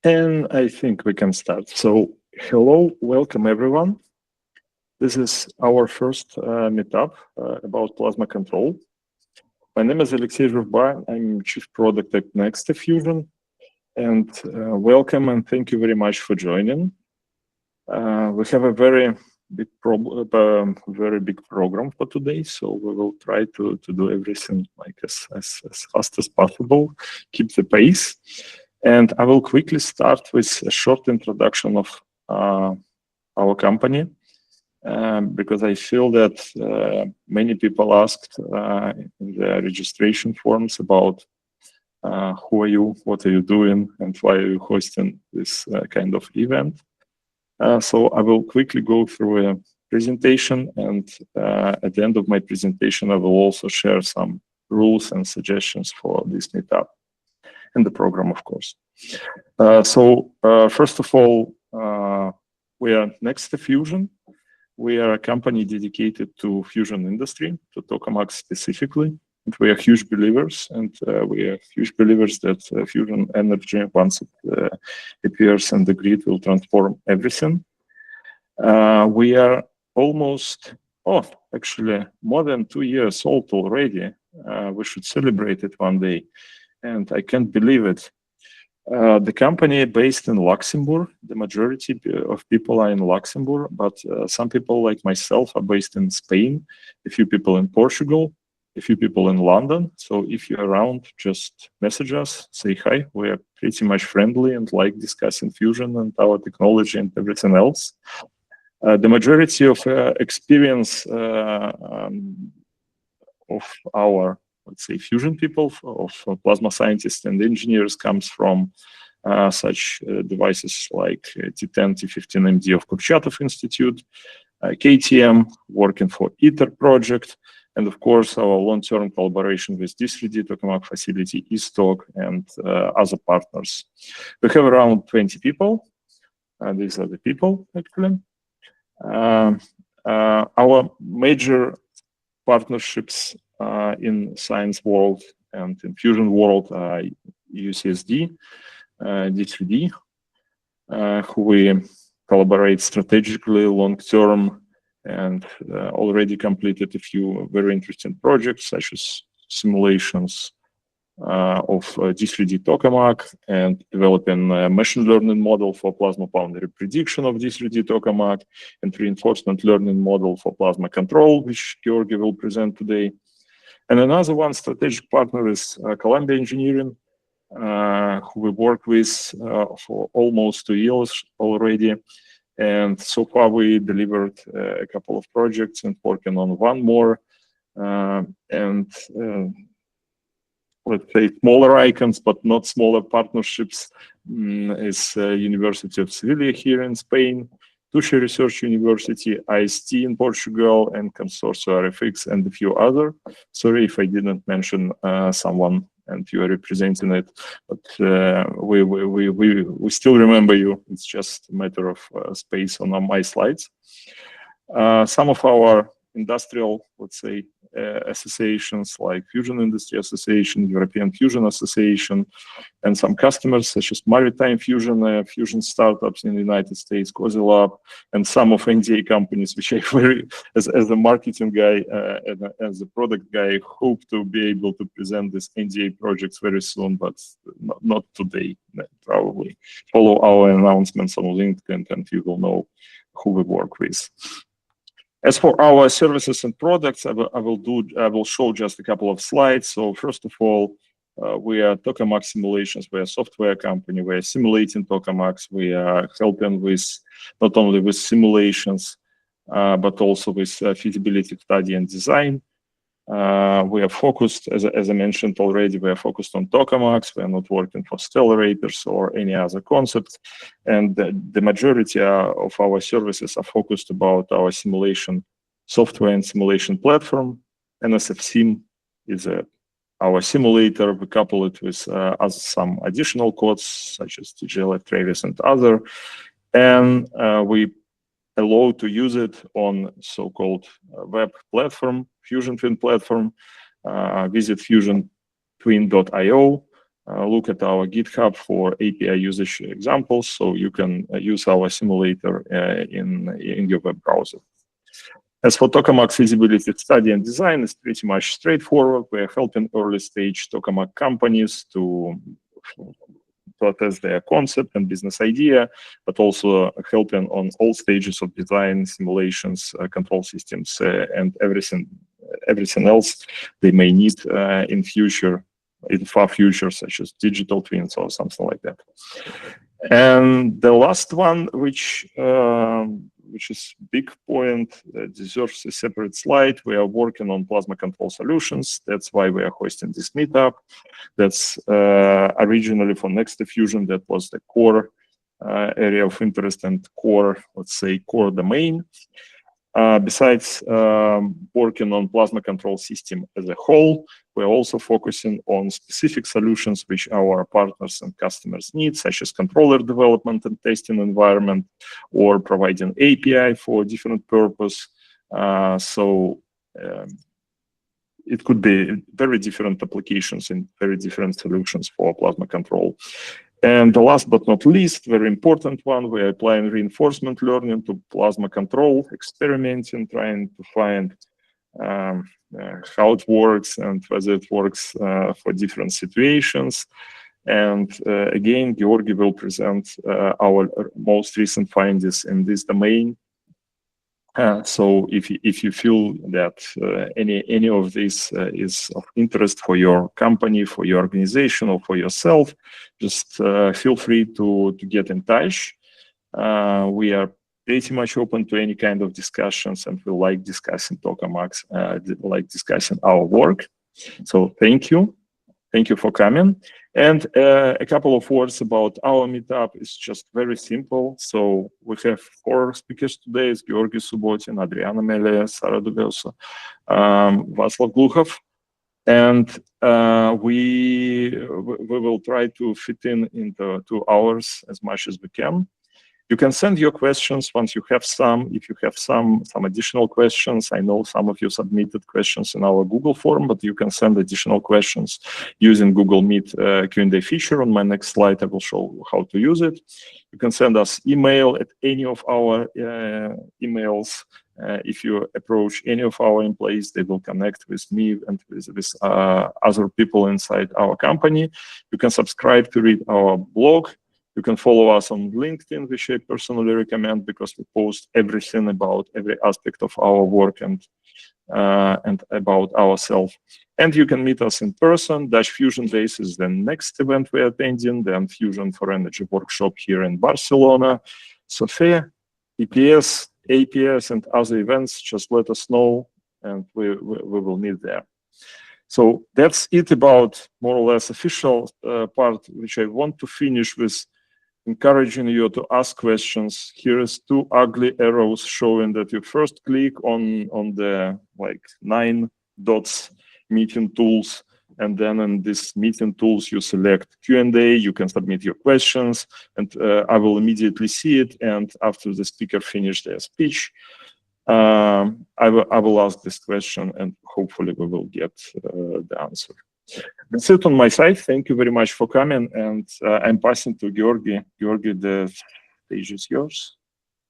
And I think we can start. So, hello, welcome everyone. This is our first meetup about plasma control. My name is Alexei Zhurba. I'm Chief Product at Next Fusion. And welcome and thank you very much for joining. We have a very big program for today, so we will try to do everything like as fast as possible, keep the pace. And I will quickly start with a short introduction of our company, because I feel that many people asked in the registration forms about who are you, what are you doing, and why are you hosting this kind of event. So I will quickly go through a presentation, and at the end of my presentation, I will also share some rules and suggestions for this meetup and the program, of course. So first of all, we are Next Fusion. We are a company dedicated to fusion industry, to tokamaks specifically. And we are huge believers, and we are huge believers that fusion energy, once it appears in the grid, will transform everything. We are almost, actually more than 2 years old already. We should celebrate it one day. And I can't believe it. The company based in Luxembourg. The majority of people are in Luxembourg, but some people like myself are based in Spain, a few people in Portugal, a few people in London. So if you're around, just message us, say hi. We are pretty much friendly and like discussing fusion and our technology and everything else. The majority of experience of our, let's say, fusion people, of plasma scientists and engineers, comes from such devices like T10, T15MD of Kurchatov Institute, KTM, working for ITER project, and of course our long-term collaboration with D3D tokamak facility, ESTOC, and other partners. We have around 20 people. These are the people, actually. Our major partnerships in science world and in fusion world, UCSD, D3D, who we collaborate strategically, long-term, and already completed a few very interesting projects, such as simulations of D3D tokamak and developing a machine learning model for plasma boundary prediction of D3D tokamak and reinforcement learning model for plasma control, which Georgi will present today. And another one strategic partner is Columbia Engineering, who we work with for almost 2 years already. And so far we delivered a couple of projects and working on one more. Let's say smaller icons, but not smaller partnerships, is University of Sevilla here in Spain, Tushy Research University, IST in Portugal, and Consortium RFX, and a few other. Sorry if I didn't mention someone and you are representing it, but we still remember you. It's just a matter of space on my slides. Some of our industrial, let's say, associations like Fusion Industry Association, European Fusion Association, and some customers such as Maritime Fusion, fusion startups in the United States, COSILab, and some of NDA companies, which I very, as a marketing guy and as a product guy, hope to be able to present these NDA projects very soon, but not today, probably. Follow our announcements on LinkedIn and you will know who we work with. As for our services and products, I will show just a couple of slides. So first of all, we are tokamak simulations. We are a software company. We are simulating tokamaks. We are helping with not only with simulations, but also with feasibility study and design. We are focused, as I mentioned already, we are focused on tokamaks. We are not working for accelerators or any other concepts. And the majority of our services are focused about our simulation software and simulation platform. NSF-Sim is our simulator. We couple it with some additional codes, such as TGLF, Travis, and other. And we allow to use it on so-called web platform, Fusion Twin platform. Visit fusiontwin.io. look at our GitHub for API usage examples, so you can use our simulator in your web browser. As for tokamak feasibility study and design, it's pretty much straightforward. We're helping early stage tokamak companies to test their concept and business idea, but also helping on all stages of design, simulations, control systems, and everything else they may need in far future, such as digital twins or something like that. And the last one, which is big point, deserves a separate slide. We are working on plasma control solutions. That's why we are hosting this meetup. That's originally for Next Diffusion. That was the core area of interest and core, let's say, core domain. Besides working on plasma control system as a whole, we're also focusing on specific solutions which our partners and customers need, such as controller development and testing environment, or providing API for different purpose. It could be very different applications and very different solutions for plasma control. And the last but not least, very important one, we're applying reinforcement learning to plasma control, experimenting, trying to find how it works and whether it works for different situations. And again, Georgi will present our most recent findings in this domain. So if you feel that any of this is of interest for your company, for your organization, or for yourself, just feel free to get in touch. We are pretty much open to any kind of discussions, and we like discussing tokamaks, like discussing our work. So thank you. Thank you for coming. And a couple of words about our meetup. It's just very simple. So we have 4 speakers today. It's Georgi Subotin, Adriana Melia, Sara Dubelso, Václav Gluchov. And we will try to fit into 2 hours as much as we can. You can send your questions once you have some. If you have some additional questions, I know some of you submitted questions in our Google form, but you can send additional questions using Google Meet Q&A feature. On my next slide, I will show how to use it. You can send us email at any of our emails. If you approach any of our employees, they will connect with me and with other people inside our company. You can subscribe to read our blog. You can follow us on LinkedIn, which I personally recommend because we post everything about every aspect of our work and about ourselves. And you can meet us in person. Dutch Fusion Days is the next event we're attending, the Fusion for Energy workshop here in Barcelona. Sofia, EPS, APS, and other events, just let us know, and we will meet there. So that's it about more or less official part, which I want to finish with encouraging you to ask questions. Here is 2 ugly arrows showing that you first click on the 9 dots meeting tools, and then in this meeting tools you select Q&A. You can submit your questions, and I will immediately see it. And after the speaker finishes their speech, I will ask this question, and hopefully we will get the answer. That's it on my side. Thank you very much for coming, and I'm passing to Georgi. Georgi, the stage is yours.